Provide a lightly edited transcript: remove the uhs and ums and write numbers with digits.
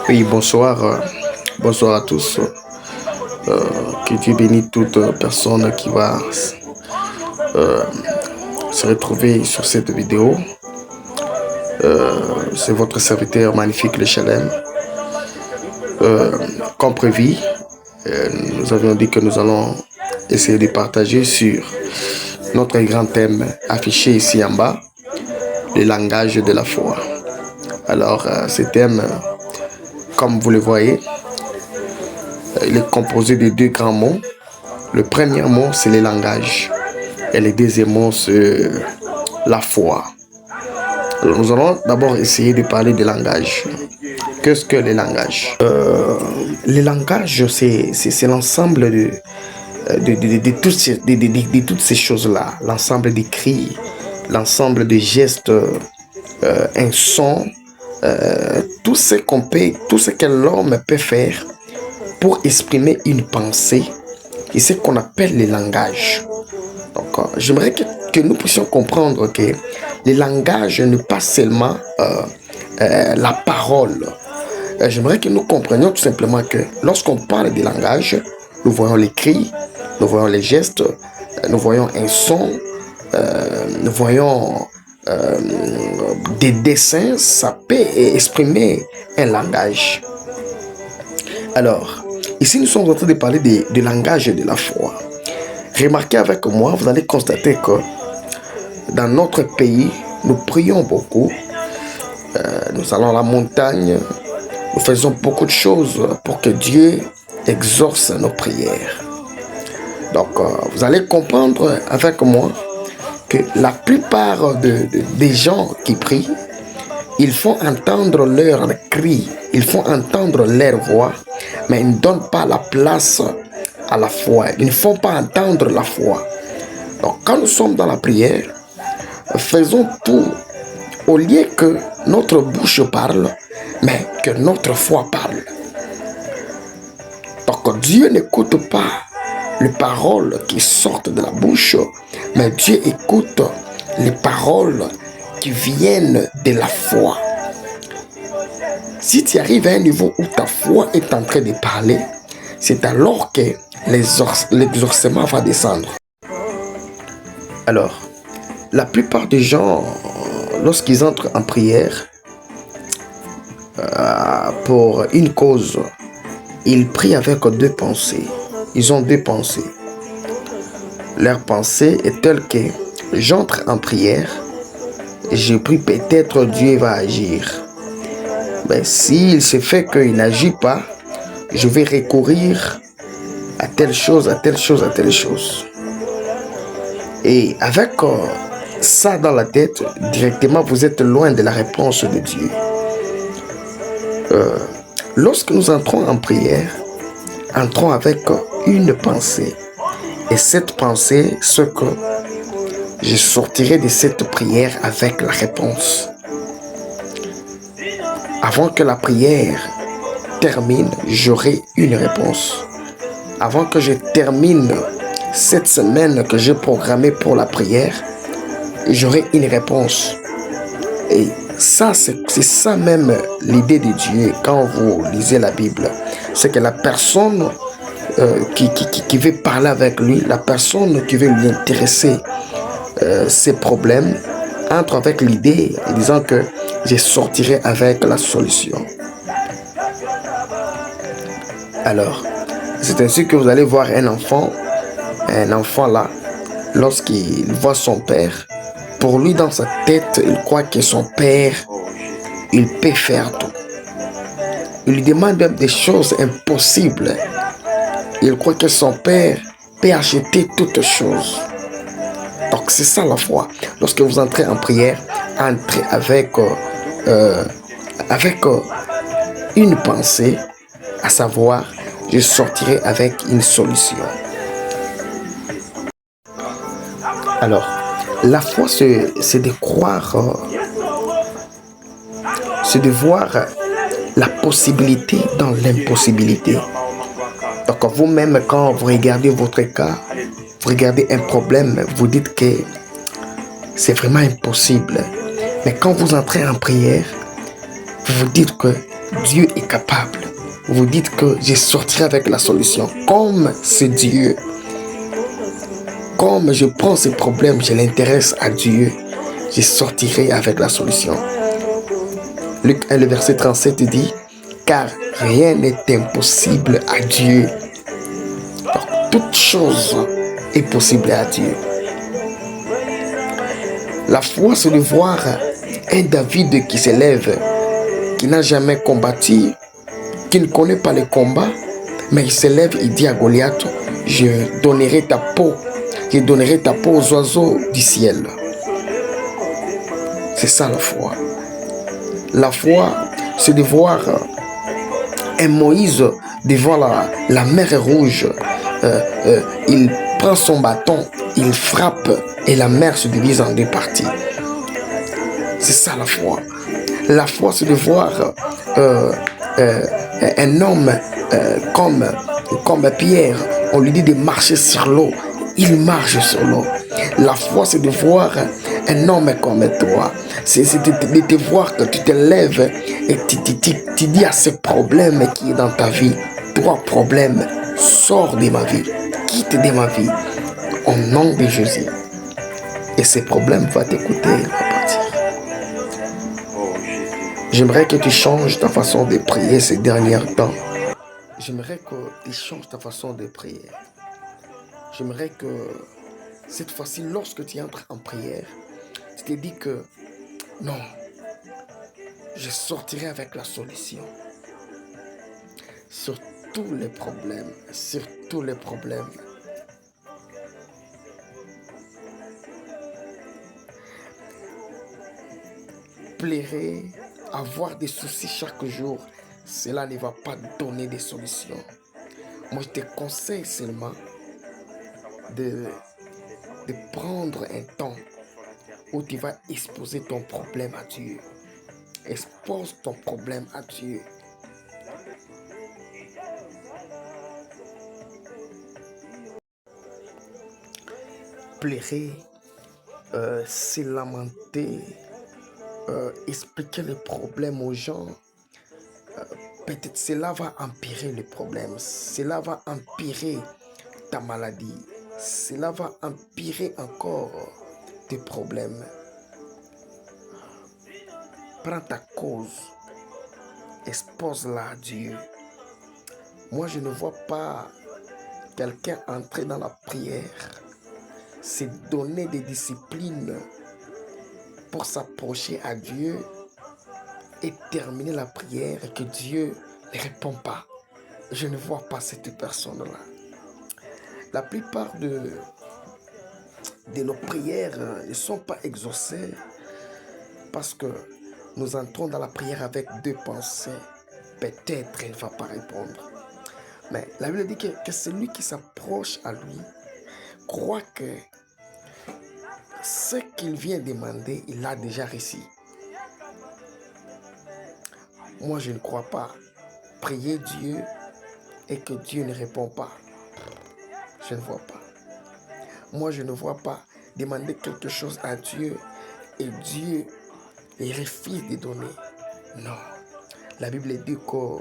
Oui, bonsoir. Bonsoir à tous. Que Dieu bénisse toute personne qui va euh, se retrouver sur cette vidéo. C'est votre serviteur magnifique, le Chalem. Comme prévu, nous avions dit que nous allons essayer de partager sur notre grand thème affiché ici en bas, le langage de la foi. Alors, ce thème, comme vous le voyez, il est composé de deux grands mots. Le premier mot, c'est le langage. Et le deuxième mot, c'est la foi. Alors, nous allons d'abord essayer de parler de langage. Qu'est-ce que le langage? Le langage, c'est l'ensemble de toutes ces choses-là. L'ensemble des cris, l'ensemble des gestes, un son, tout ce qu'on peut, tout ce que l'homme peut faire pour exprimer une pensée, et ce qu'on appelle le langage. Donc, j'aimerais que nous puissions comprendre que le langage n'est pas seulement la parole. J'aimerais que nous comprenions tout simplement que lorsqu'on parle de langage, nous voyons les cris, nous voyons les gestes, nous voyons un son, nous voyons des dessins, ça peut exprimer un langage. Alors, ici nous sommes en train de parler du langage de la foi. Remarquez avec moi, vous allez constater que dans notre pays, nous prions beaucoup. Nous allons à la montagne, nous faisons beaucoup de choses pour que Dieu exauce nos prières. Donc, vous allez comprendre avec moi que la plupart des gens qui prient, ils font entendre leurs cris, ils font entendre leur voix, mais ils ne donnent pas la place à la foi. Ils ne font pas entendre la foi. Donc, quand nous sommes dans la prière, faisons tout au lieu que notre bouche parle, mais que notre foi parle. Donc, Dieu n'écoute pas les paroles qui sortent de la bouche, mais Dieu écoute les paroles qui viennent de la foi. Si tu arrives à un niveau où ta foi est en train de parler, c'est alors que l'exaucement va descendre. Alors, la plupart des gens, lorsqu'ils entrent en prière pour une cause, ils prient avec deux pensées. Ils ont deux pensées. Leur pensée est telle que j'entre en prière, je prie peut-être Dieu va agir. Mais s'il se fait qu'il n'agit pas, je vais recourir à telle chose, à telle chose, à telle chose. Et avec ça dans la tête, directement vous êtes loin de la réponse de Dieu. Lorsque nous entrons en prière, entrons avec une pensée. Et cette pensée, c'est que je sortirai de cette prière avec la réponse. Avant que la prière termine, j'aurai une réponse. Avant que je termine cette semaine que j'ai programmée pour la prière, j'aurai une réponse. Et ça, c'est ça même l'idée de Dieu quand vous lisez la Bible. C'est que la personne qui veut parler avec lui, la personne qui veut lui intéresser ses problèmes, entre avec l'idée en disant que je sortirai avec la solution. Alors, c'est ainsi que vous allez voir un enfant là, lorsqu'il voit son père, pour lui dans sa tête, il croit que son père, il peut faire tout. Il lui demande même des choses impossibles. Il croit que son père peut acheter toutes choses. Donc c'est ça la foi. Lorsque vous entrez en prière, entrez avec une pensée, à savoir, je sortirai avec une solution. Alors, la foi, c'est de croire, c'est de voir la possibilité dans l'impossibilité. Donc vous-même, quand vous regardez votre cas, vous regardez un problème, vous dites que c'est vraiment impossible. Mais quand vous entrez en prière, vous vous dites que Dieu est capable. Vous dites que je sortirai avec la solution. Comme c'est Dieu, comme je prends ces problèmes, je l'intéresse à Dieu, je sortirai avec la solution. Luc 1, le verset 37 dit, car rien n'est impossible à Dieu. Donc, toute chose est possible à Dieu. La foi, c'est de voir un David qui s'élève, qui n'a jamais combattu, qui ne connaît pas le combat, mais il s'élève, il dit à Goliath, je donnerai ta peau aux oiseaux du ciel. C'est ça la foi. La foi, c'est de voir un Moïse devant la mer rouge. Il prend son bâton, il frappe et la mer se divise en deux parties. C'est ça la foi. La foi, c'est de voir un homme comme Pierre. On lui dit de marcher sur l'eau. Il marche sur l'eau. La foi, c'est de voir un homme comme toi. C'est de te voir que tu te lèves et tu dis à ce problème qui est dans ta vie, toi problème, sors de ma vie, quitte de ma vie, au nom de Jésus. Et ces problèmes vont t'écouter, il va partir. J'aimerais que tu changes ta façon de prier ces derniers temps. J'aimerais que tu changes ta façon de prier. J'aimerais que cette fois-ci, lorsque tu entres en prière, tu te dis que non, je sortirai avec la solution. Sur tous les problèmes, sur tous les problèmes. Plairer, avoir des soucis chaque jour, cela ne va pas donner des solutions. Moi, je te conseille seulement de prendre un temps où tu vas exposer ton problème à Dieu. Expose ton problème à Dieu. Plairer, se lamenter, expliquer les problèmes aux gens. Peut-être cela va empirer le problème. Cela va empirer ta maladie. Cela va empirer encore tes problèmes. Prends ta cause. Expose-la à Dieu. Moi, je ne vois pas quelqu'un entrer dans la prière, se donner des disciplines pour s'approcher à Dieu et terminer la prière et que Dieu ne répond pas. Je ne vois pas cette personne-là. La plupart de nos prières ne sont pas exaucées parce que nous entrons dans la prière avec deux pensées. Peut-être il ne va pas répondre. Mais la Bible dit que celui qui s'approche à lui croit que ce qu'il vient demander, il a déjà reçu. Moi, je ne crois pas prier Dieu et que Dieu ne répond pas. Je ne vois pas. Moi, je ne vois pas demander quelque chose à Dieu et Dieu refuse de donner. Non. La Bible dit que